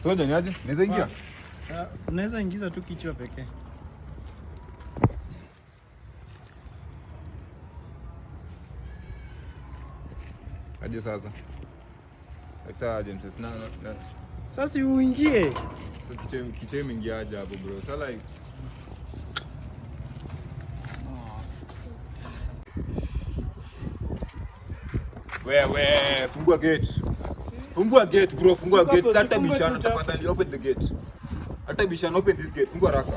Soja ni aje? Naweza ingia? Unaweza ingiza tu kichwa pekee. Aje sasa. Sasa aje na Sasa uingie. Sasa kichwa imeingia aje hapo bro? Sasa like Wewe fungua gate. Fungua gate bro, fungua gate. Hata bishana tafadhali, open the gate. Hata bishana, open this gate. Fungua haraka.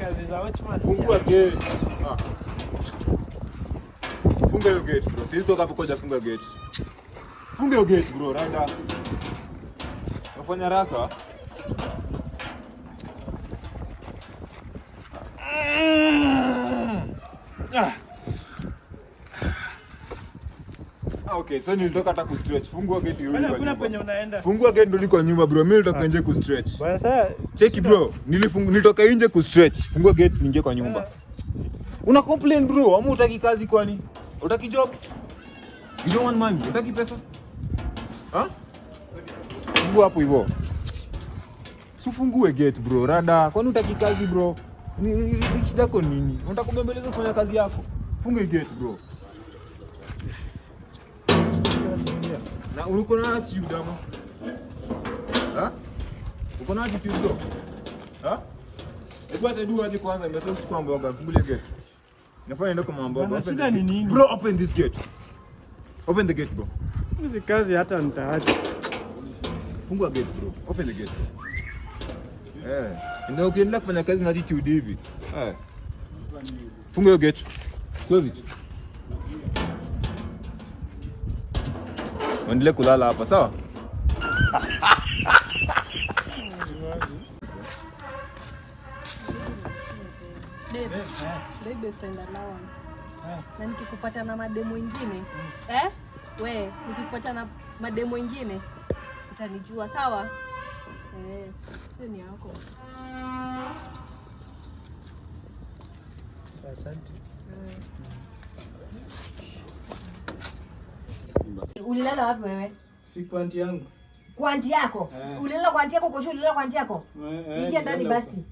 Kazi za watchman. Fungua gate. Funga hiyo gate bro. Sisi toka hapo koja funga gate. Funga hiyo gate bro, rada. Wafanya haraka. Okay, so nilitoka hata ku stretch. Fungua gate hiyo. Kuna penye unaenda. Fungua gate ndo niko nyuma bro. Mimi nilitoka nje ku stretch. Bwana sasa cheki bro, nilitoka nje ku stretch. Fungua gate niingie kwa nyumba. Una complain bro, ama utaki kazi kwani? Utaki job? You don't want money, utaki pesa? Fungua hapo hivyo. Usifungue gate bro, rada. Kwani utaki kazi bro? Ni shida yako nini? Unataka kubembeleza kufanya kazi yako? Funga gate bro. Na uko na attitude ama? Uko na attitude bro? Hebu acha dua aje kwanza, nimesema kuchukua mboga, fungulie gate. Nafanya ndio kama mboga. Shida ni nini? Bro, open this gate. Open the gate bro. Hizi kazi hata nitaacha. Fungua gate bro. Open the gate. Ndio ukiendelea kufanya kazi na attitude hivi. Funga hiyo gate. Close it. Endelea kulala hapa, sawa? Baby friend allowance. Na nikikupata na mademo wengine, nikikupata na mademo wengine utanijua, sawa? Sio ni yako. Asante. Ulilala wapi wewe? Si kwanti yangu. Kwanti yako? Ulilala kwanti yako kwa shule, ulilala kwanti yako? Ingia ndani basi.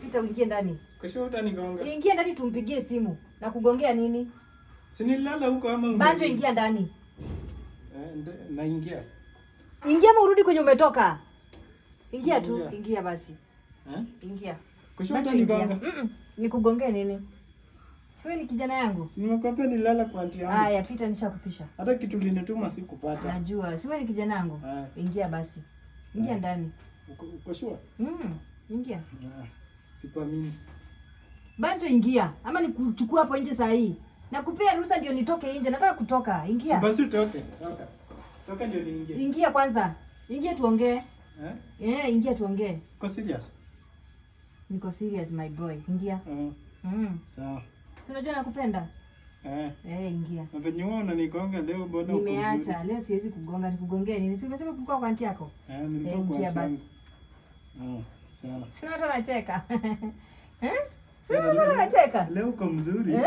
Pita uingie ndani. Kesho utanigonga. Ingia ndani tumpigie simu. Na kugongea nini? Si nilala huko ama Banjo, ingia ndani. Naingia. Ingia ama urudi kwenye umetoka. Ingia tu, ingia basi. Ingia. Kesho utanigonga. Nikugongea nini? Siwe ni kijana yangu. Si nimekwambia nilala kwanti yangu. Haya, pita nishakupisha. Hata kitu linituma sikupata. Najua. Siwe ni kijana yangu. Ingia basi. Ingia ndani. Uko sure? Ingia. Sikuamini. Banjo, ingia. Ama nikuchukua hapo nje saa hii. Nakupea ruhusa ndio nitoke nje. Nataka kutoka. Ingia. Si basi utoke. Toka ndio niingie. Ingia kwanza. Ingia tuongee. Ingia tuongee. Uko serious? Niko serious my boy. Ingia. Sawa. Tunajua nakupenda. Ingia. Na venye wewe unanigonga leo mbona uko vizuri? Nimeacha. Leo siwezi kugonga. Nikugongea nini? Si umesema kulikuwa kwa anti yako? Nilikuwa kwa anti. Sawa. Sina hata nacheka. Sina hata nacheka. Leo uko mzuri.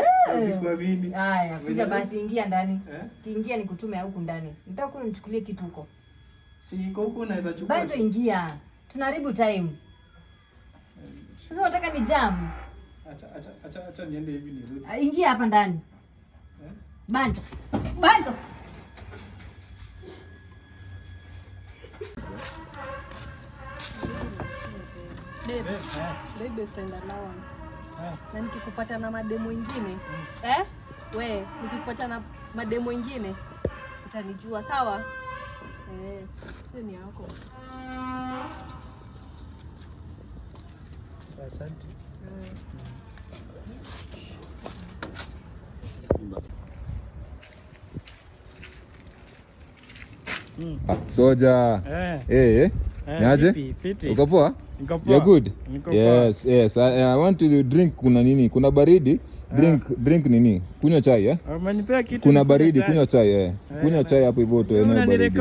Sikuamini. Haya, kuja basi, ingia ndani. Kiingia nikutume huku ndani. Nataka unichukulie kitu huko. Si iko huko unaweza chukua. Banjo, ingia. Tunaharibu time. Sasa unataka ni jam. Acha niende hivi nirudi. Ingia hapa ndani. Banjo. Banjo. Baby friend allowance. Na nikikupata na mademo wengine, nikikupata na mademo wengine utanijua, sawa? Sio ni yako. Asante. Soja. Niaje? Uko poa? You're good? Yes. I want to drink. Kuna nini? Kuna baridi? Drink nini? Kunywa chai Umenipea kitu. Kuna baridi, kunywa chai Kunywa chai hapo hivyo tu eneo baridi.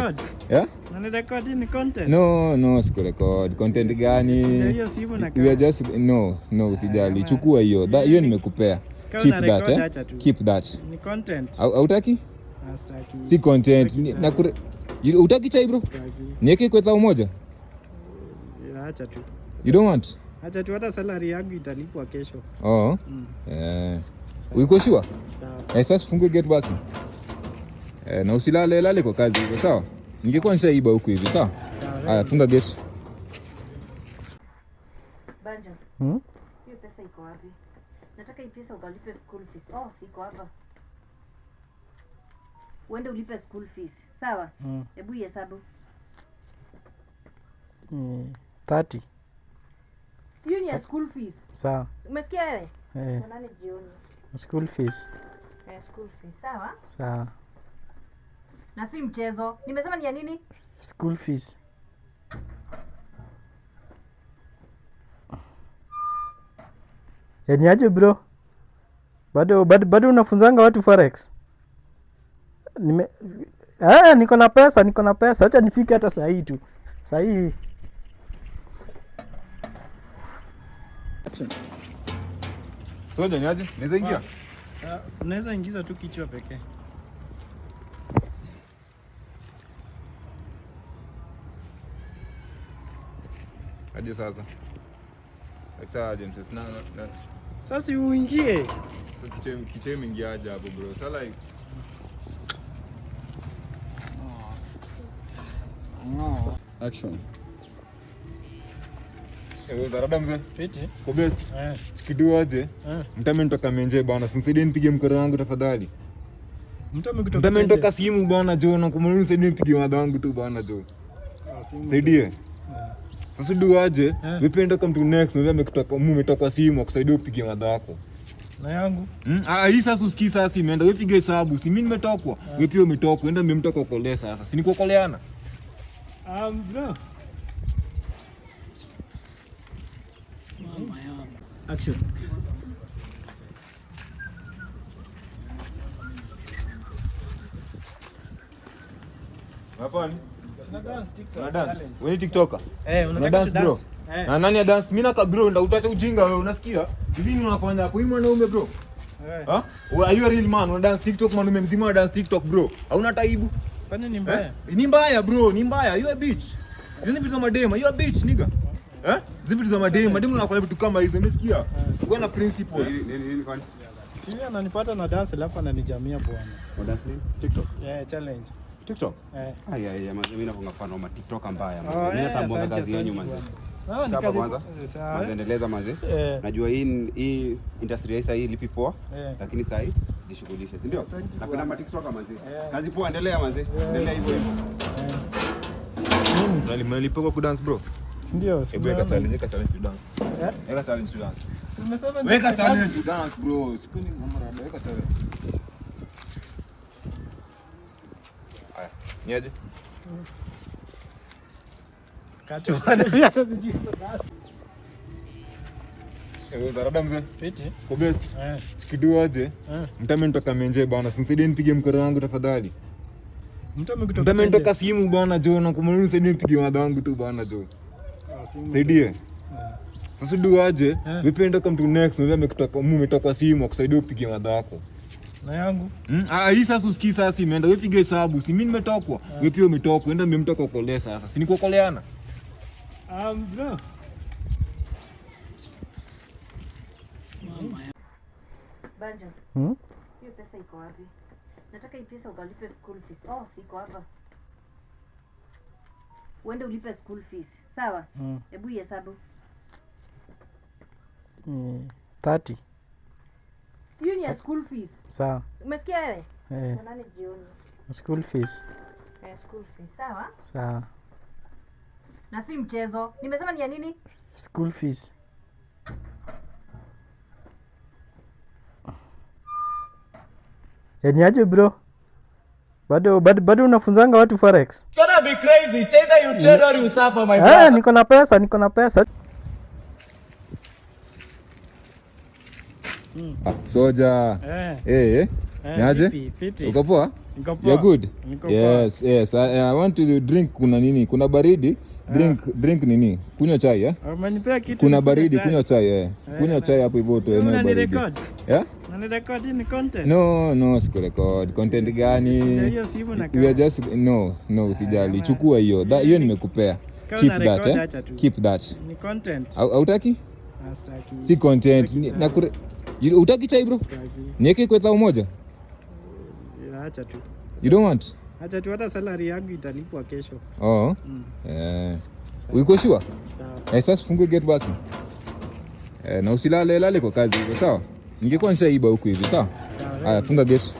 Na record ni content. No, siku record. Content gani? We are just usijali. Chukua hiyo. Hiyo nimekupea. Keep that. Ni content. Hautaki? Si content. Utaki chai bro? Niweke kwa tao moja? Acha tu. You don't want? Acha tu, hata salary yangu italipwa kesho. Oh. Uko sure? Sawa. Sasa fungue gate basi. Na usilale lale kwa kazi hivyo, sawa? Ningekuwa nishaiba huku hivi, sawa? Haya, funga gate. Banja. Hiyo pesa iko wapi? Nataka hii pesa ukalipe school fees. Oh, iko hapa. Uende ulipe school fees. Sawa? Hebu hesabu. 30. Hiyo ni ya school fees. Sawa. Umesikia wewe? Nani jioni? School fees. School fees. Sawa? Sawa. Na si mchezo. Nimesema ni ya nini? School fees. Ni aje bro? Bado unafunzanga watu forex? Niko na pesa. Acha nifike hata saa hii tu. Saa hii. Soja, ni aje? Naweza ingia? Unaweza ingiza tu kichwa pekee. Aje sasa. Sasa aje msisi na. Sasa uingie. Sasa kichwa imeingiaje hapo bro? Sasa like action. Zarada mzee. Fiti. Kwa best. Chikidu aje? Mtame nitoka menje bana. Simsaidie nipige mkoro wangu tafadhali. Mtame nitoka simu bana Jo, na kumwona nisaidie nipige wadha wangu tu bana Jo. Saidie. Sasa du aje? Vipi nitoka mtu next mwe amekutoka umetoka simu akusaidia upige wadha wako. Na yangu. Hii sasa usikii sasa imeenda. Wewe piga hesabu. Si mimi nimetokwa. Wewe pia umetokwa. Enda mimi mtoka kukolea sasa. Si nikuokoleana. Bro. Action. Hapa ni? Sina dance TikTok. Una dance? Wewe ni TikToker? Unataka dance bro? Na nani ya dance? Mimi naka bro, utaacha ujinga wewe, unasikia? Hivi ni unafanya hapo? Wewe mwanaume bro? Are you a real man? Una dance TikTok, mwanaume mzima una dance TikTok bro. Hauna taibu? Kwani ni mbaya? Ni mbaya bro, ni mbaya. You a bitch. Hizo vitu za madema, you a bitch nigga. Zipi za madema unafanya vitu kama hizo, umesikia? Uko na principle. Nini kwani? Sio ananipata na dance alafu ananijamia bwana. Kwa dance nini? TikTok. Challenge. TikTok? Mimi nafunga mfano wa TikTok mbaya mimi natambua kazi yenu manzi. Ni kazi kwanza. Sawa. Endeleza manzi. Najua hii industry hii sasa lipi poa, lakini sasa jishughulishe, si ndio? Napenda ma TikTok manzi. Kazi poa, endelea manzi. Endelea hivyo hivyo. Nalipoka ku dance bro. Si ndio? Weka challenge to dance. Weka challenge to dance. Weka challenge to dance bro. Sikuni ngomara, weka challenge. Haya, niaje? Kato bwana, hata sijui dance. Zarada mzee. Fiti. Kwa best. Chikidu aje? Mtame nitoka menje bana. Simsaidie nipige mkoro wangu tafadhali. Mtame nitoka simu bana Jo, na kumwona nisaidie nipige wadha wangu tu bana Jo. Saidie. Sasa du aje? Vipi nitoka mtu next mwe amekutoka umetoka simu akusaidia upige wadha wako. Na yangu. Hii sasa usikii sasa imeenda. Wewe piga hesabu. Si mimi nimetokwa. Wewe pia umetokwa. Enda mimi mtoka kukolea sasa. Si nikuokoleana. Bro. Banja. Hiyo pesa iko wapi? Nataka hii pesa ukalipe school fees. Oh, iko hapa. Uende ulipe school fees. Sawa? Hebu hesabu. 30. Hiyo ni ya school fees. Sawa. Umesikia wewe? Nani jioni? School fees. School fees. Sawa? Sawa. Na si mchezo. Nimesema ni ya nini? School fees. Ni aje bro? Bado unafunzanga watu forex? It's gonna be crazy. It's either you trade or you suffer, my brother. Niko na pesa. Soja. Ni aje? Uko poa? You're good? Yes. I want to drink. Kuna nini? Kuna baridi? Drink nini? Kunywa chai Umenipea kitu. Kuna baridi, kunywa chai Kunywa chai hapo hivyo tu eneo baridi. Unanirecord ni content? No, siku record. Content gani? Hiyo simu na we are just no, usijali. Chukua hiyo. Hiyo nimekupea. Keep that, eh? Keep that. Ni content. Hautaki? Astaki. Si content. Utaki chai bro? Niweke kwa 1,000? Acha tu. You don't want? Acha tu, hata salary yangu italipwa kesho. Oh. Uko sure? Sawa. Sasa fungue gate basi. Na usilale kwa kazi hivyo, sawa? Ningekuwa nishaiba huku hivi, sawa? Sawa. Haya, funga gate.